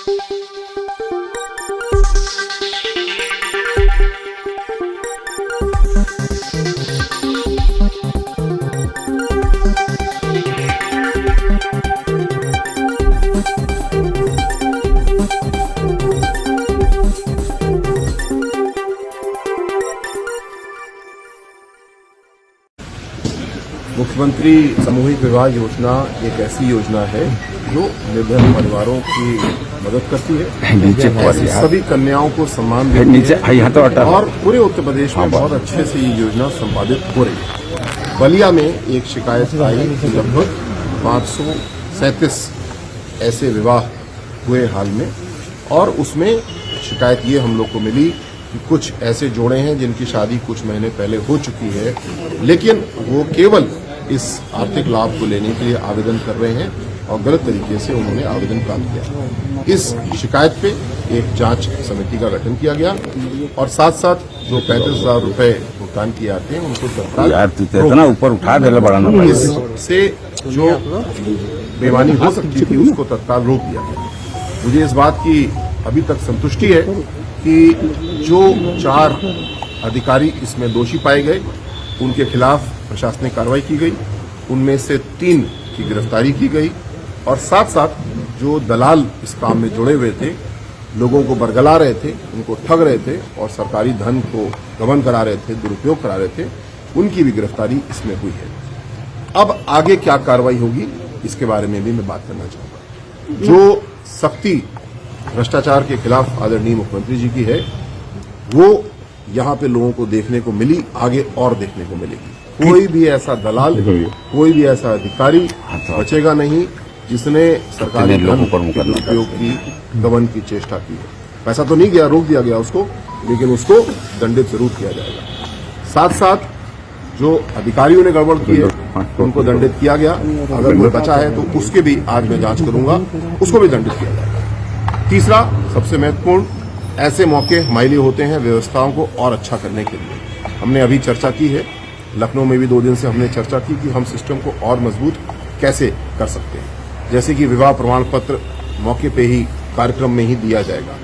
मुख्यमंत्री सामूहिक विवाह योजना एक ऐसी योजना है जो निर्धन परिवारों की मदद करती है और सभी कन्याओं को सम्मान देती है और पूरे उत्तर प्रदेश में बहुत अच्छे से ये योजना संपादित हो रही है। बलिया में एक शिकायत आई, लगभग 537 ऐसे विवाह हुए हाल में, और उसमें शिकायत ये हम लोग को मिली कि कुछ ऐसे जोड़े हैं जिनकी शादी कुछ महीने पहले हो चुकी है, लेकिन वो केवल इस आर्थिक लाभ को लेने के लिए आवेदन कर रहे हैं और गलत तरीके से उन्होंने आवेदन प्राप्त किया। इस शिकायत पे एक जांच समिति का गठन किया गया और साथ साथ जो 35,000 रुपए भुगतान किए जाते हैं उनको तत्काल ऊपर उठा दे बढ़ाना, इससे जो बेईमानी हो सकती थी उसको तत्काल रोक दिया गया। मुझे इस बात की अभी तक संतुष्टि है कि जो 4 अधिकारी इसमें दोषी पाए गए उनके खिलाफ प्रशासनिक कार्रवाई की गई, उनमें से 3 की गिरफ्तारी की गई और साथ साथ जो दलाल इस काम में जुड़े हुए थे, लोगों को बरगला रहे थे, उनको ठग रहे थे और सरकारी धन को गबन करा रहे थे, दुरुपयोग करा रहे थे, उनकी भी गिरफ्तारी इसमें हुई है। अब आगे क्या कार्रवाई होगी इसके बारे में भी मैं बात करना चाहूंगा। जो सख्ती भ्रष्टाचार के खिलाफ आदरणीय मुख्यमंत्री जी की है वो यहाँ पे लोगों को देखने को मिली, आगे और देखने को मिलेगी। कोई भी ऐसा दलाल, कोई भी ऐसा अधिकारी बचेगा नहीं जिसने सरकारी धन के दुरुपयोग की, गबन की चेष्टा की है। पैसा तो नहीं गया, रोक दिया गया उसको, लेकिन उसको दंडित जरूर किया जाएगा। साथ साथ जो अधिकारियों ने गड़बड़ की है उनको दंडित किया गया, अगर कोई बचा है तो उसके भी आज मैं जांच करूंगा, उसको भी दंडित किया जाएगा। तीसरा सबसे महत्वपूर्ण, ऐसे मौके हमारे लिए होते हैं व्यवस्थाओं को और अच्छा करने के लिए। हमने अभी चर्चा की है, लखनऊ में भी 2 दिन से हमने चर्चा की कि हम सिस्टम को और मजबूत कैसे कर सकते हैं। जैसे कि विवाह प्रमाण पत्र मौके पे ही कार्यक्रम में ही दिया जाएगा,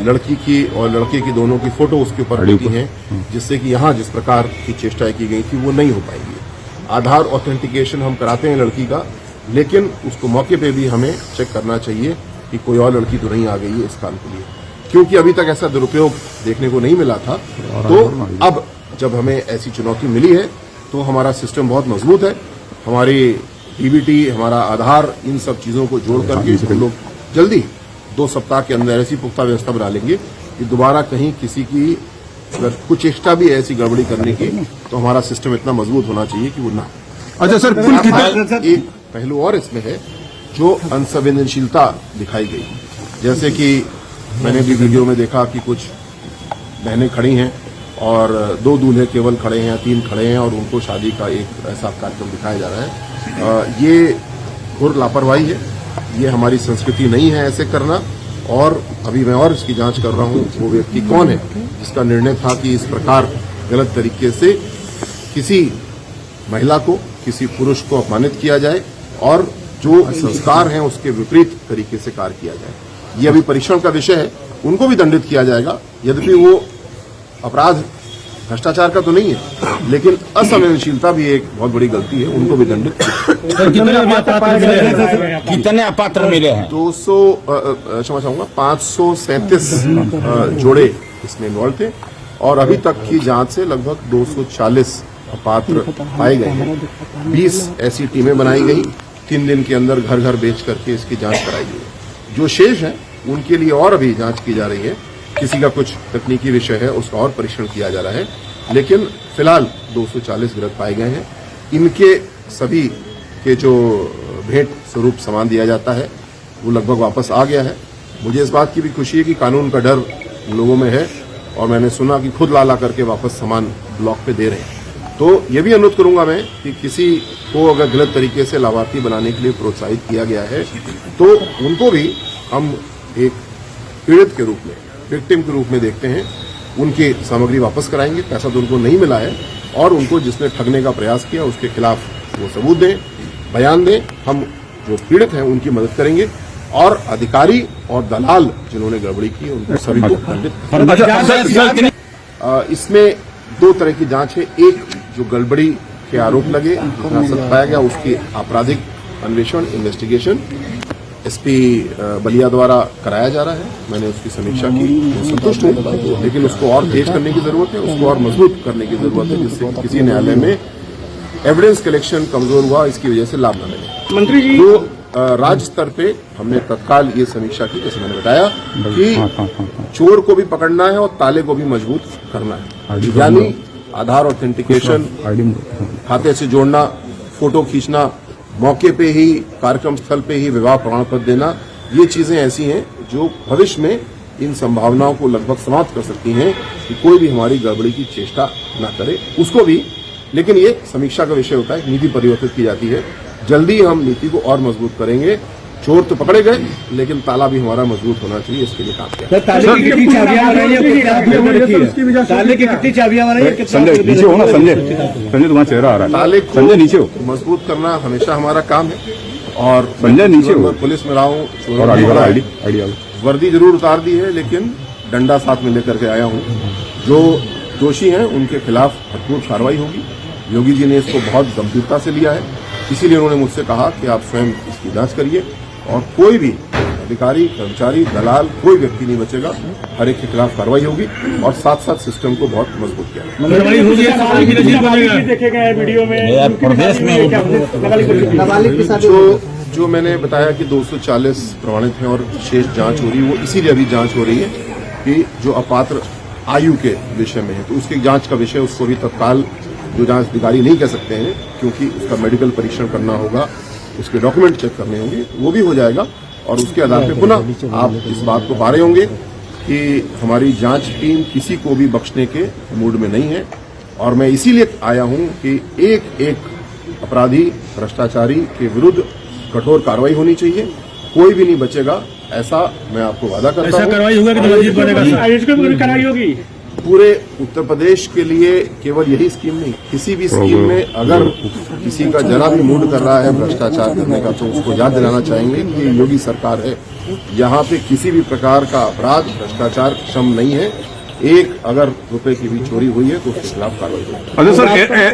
लड़की की और लड़के की दोनों की फोटो उसके ऊपर होती हैं, जिससे कि यहाँ जिस प्रकार की चेष्टाएं की गई थी वो नहीं हो पाएगी। आधार ऑथेंटिकेशन हम कराते हैं लड़की का, लेकिन उसको मौके पे भी हमें चेक करना चाहिए कि कोई और लड़की तो नहीं आ गई है इस काम के लिए, क्योंकि अभी तक ऐसा दुरुपयोग देखने को नहीं मिला था। तो अब जब हमें ऐसी चुनौती मिली है तो हमारा सिस्टम बहुत मजबूत है। हमारी डीबीटी, हमारा आधार, इन सब चीजों को जोड़ करके हम लोग जल्दी 2 सप्ताह के अंदर ऐसी पुख्ता व्यवस्था बना लेंगे कि दोबारा कहीं किसी की अगर कुछ चेष्टा भी ऐसी गड़बड़ी करने की तो हमारा सिस्टम इतना मजबूत होना चाहिए कि वो ना। अच्छा सर, एक पहलू और इसमें है जो अनसंवेदनशीलता दिखाई गई, जैसे कि मैंने भी वीडियो में देखा कि कुछ बहनें खड़ी हैं और 2 दूल्हे केवल खड़े हैं या 3 खड़े हैं और उनको शादी का एक ऐसा कार्यक्रम दिखाया जा रहा है। ये घोर लापरवाही है, ये हमारी संस्कृति नहीं है ऐसे करना। और अभी मैं और इसकी जांच कर रहा हूँ वो व्यक्ति कौन है जिसका निर्णय था कि इस प्रकार गलत तरीके से किसी महिला को, किसी पुरुष को अपमानित किया जाए और जो संस्कार हैं उसके विपरीत तरीके से कार्य किया जाए। ये अभी परीक्षण का विषय है, उनको भी दंडित किया जाएगा। यद्यपि वो अपराध भ्रष्टाचार का तो नहीं है, लेकिन असंवेदनशीलता भी एक बहुत बड़ी गलती है, उनको भी दंडित। कितने अपात्र मिले हैं? 537 जोड़े इसमें इन्वॉल्व थे और अभी तक की जांच से लगभग 240 अपात्र पाए गए हैं। 20 ऐसी टीमें बनाई गई, 3 दिन के अंदर घर घर बेच करके इसकी जांच कराई गई। जो शेष है उनके लिए और अभी जांच की जा रही है, किसी का कुछ तकनीकी विषय है उसका और परीक्षण किया जा रहा है, लेकिन फिलहाल 240 गिरफ्तार पाए गए हैं। इनके सभी के जो भेंट स्वरूप सामान दिया जाता है वो लगभग वापस आ गया है। मुझे इस बात की भी खुशी है कि कानून का डर लोगों में है और मैंने सुना कि खुद ला करके वापस सामान ब्लॉक पे दे रहे हैं। तो ये भी अनुरोध करूंगा मैं कि किसी को अगर गलत तरीके से लाभार्थी बनाने के लिए प्रोत्साहित किया गया है तो उनको भी हम एक पीड़ित के रूप में, विक्टिम के रूप में देखते हैं। उनकी सामग्री वापस कराएंगे, पैसा तो उनको नहीं मिला है, और उनको जिसने ठगने का प्रयास किया उसके खिलाफ वो सबूत दें, बयान दें। हम जो पीड़ित हैं उनकी मदद करेंगे और अधिकारी और दलाल जिन्होंने गड़बड़ी की उनको सभी को दंडित। इसमें दो तरह की जांच है। एक जो गड़बड़ी के आरोप लगे, हिरासत पाया गया, उसकी आपराधिक अन्वेषण इन्वेस्टिगेशन एसपी बलिया द्वारा कराया जा रहा है। मैंने उसकी समीक्षा की, संतुष्ट हूं, लेकिन उसको और तेज करने की जरूरत है, उसको और मजबूत करने की जरूरत है, जिससे किसी न्यायालय में एविडेंस कलेक्शन कमजोर हुआ, इसकी वजह से लाभ न मिले। मंत्री जी, तो राज्य स्तर पे हमने तत्काल ये समीक्षा की, जैसे मैंने बताया कि चोर को भी पकड़ना है और ताले को भी मजबूत करना है, यानी आधार ऑथेंटिकेशन, खाते से जोड़ना, फोटो खींचना, मौके पे ही कार्यक्रम स्थल पे ही विवाह प्रमाण पत्र देना, ये चीजें ऐसी हैं जो भविष्य में इन संभावनाओं को लगभग समाप्त कर सकती हैं कि कोई भी हमारी गड़बड़ी की चेष्टा न करे। उसको भी, लेकिन ये समीक्षा का विषय होता है, नीति परिवर्तित की जाती है। जल्दी हम नीति को और मजबूत करेंगे। चोर तो पकड़े गए, लेकिन ताला भी हमारा मजबूत होना चाहिए, इसके लिए काम किया। ताले की कितनी चाबियां बनाई? संजय नीचे हो ना, संजय तुम्हारा चेहरा आ रहा है। ताले को संजय नीचे हो, मजबूत करना हमेशा हमारा काम है। और संजय नीचे हो, पुलिस में रहा हूँ, और आईडी वर्दी जरूर उतार दी है, लेकिन डंडा साथ में लेकर के आया हूँ। जो दोषी हैं उनके खिलाफ भरपूर कार्रवाई होगी। योगी जी ने इसको बहुत गंभीरता से लिया है, इसीलिए उन्होंने मुझसे कहा कि आप स्वयं इसकी जांच करिए और कोई भी अधिकारी, कर्मचारी, दलाल, कोई व्यक्ति नहीं बचेगा। हर एक के खिलाफ कार्रवाई होगी और साथ साथ सिस्टम को बहुत मजबूत किया देखे गए वीडियो में जो मैंने बताया कि 240 प्रमाणित हैं और शेष जांच हो रही है, वो इसीलिए अभी जांच हो रही है कि जो अपात्र आयु के विषय में है, तो उसकी जांच का विषय, उसको भी तत्काल जो जांच अधिकारी नहीं कह सकते हैं, क्योंकि उसका मेडिकल परीक्षण करना होगा, उसके डॉक्यूमेंट चेक करने होंगे, वो भी हो जाएगा। और उसके आधार पर पुनः आप इस बात को पा रहे होंगे कि हमारी जांच टीम किसी को भी बख्शने के मूड में नहीं है। और मैं इसीलिए आया हूं कि एक एक अपराधी, भ्रष्टाचारी के विरुद्ध कठोर कार्रवाई होनी चाहिए, कोई भी नहीं बचेगा, ऐसा मैं आपको वादा करता हूं। कार्रवाई होगा कि मस्जिद बनेगा? कार्रवाई होगी पूरे उत्तर प्रदेश के लिए। केवल यही स्कीम नहीं, किसी भी स्कीम में अगर किसी का जरा भी मूड कर रहा है भ्रष्टाचार करने का, तो उसको याद दिलाना चाहेंगे कि योगी सरकार है, यहाँ पे किसी भी प्रकार का अपराध, भ्रष्टाचार क्षम नहीं है। एक अगर रुपए की भी चोरी हुई है तो उसके खिलाफ कार्रवाई होगी। अच्छा सर,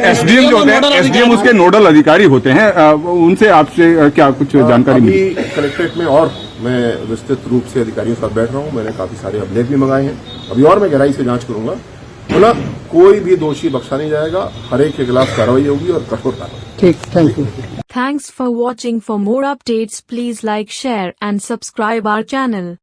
एसडीएम जो होते हैं, एसडीएम उसके नोडल अधिकारी होते हैं, उनसे आपसे क्या कुछ जानकारी मिली? अभी कलेक्ट्रेट में और मैं विस्तृत रूप से अधिकारियों के साथ बैठ रहा हूँ। मैंने काफी सारे अभिलेख भी मंगाए हैं, अभी और मैं गहराई से जांच करूंगा। बोला कोई भी दोषी बख्शा नहीं जाएगा, हर एक के खिलाफ कार्रवाई होगी और कठोर कार्रवाई। ठीक, thank you. Thanks for watching. For more updates, please like, share and subscribe our channel.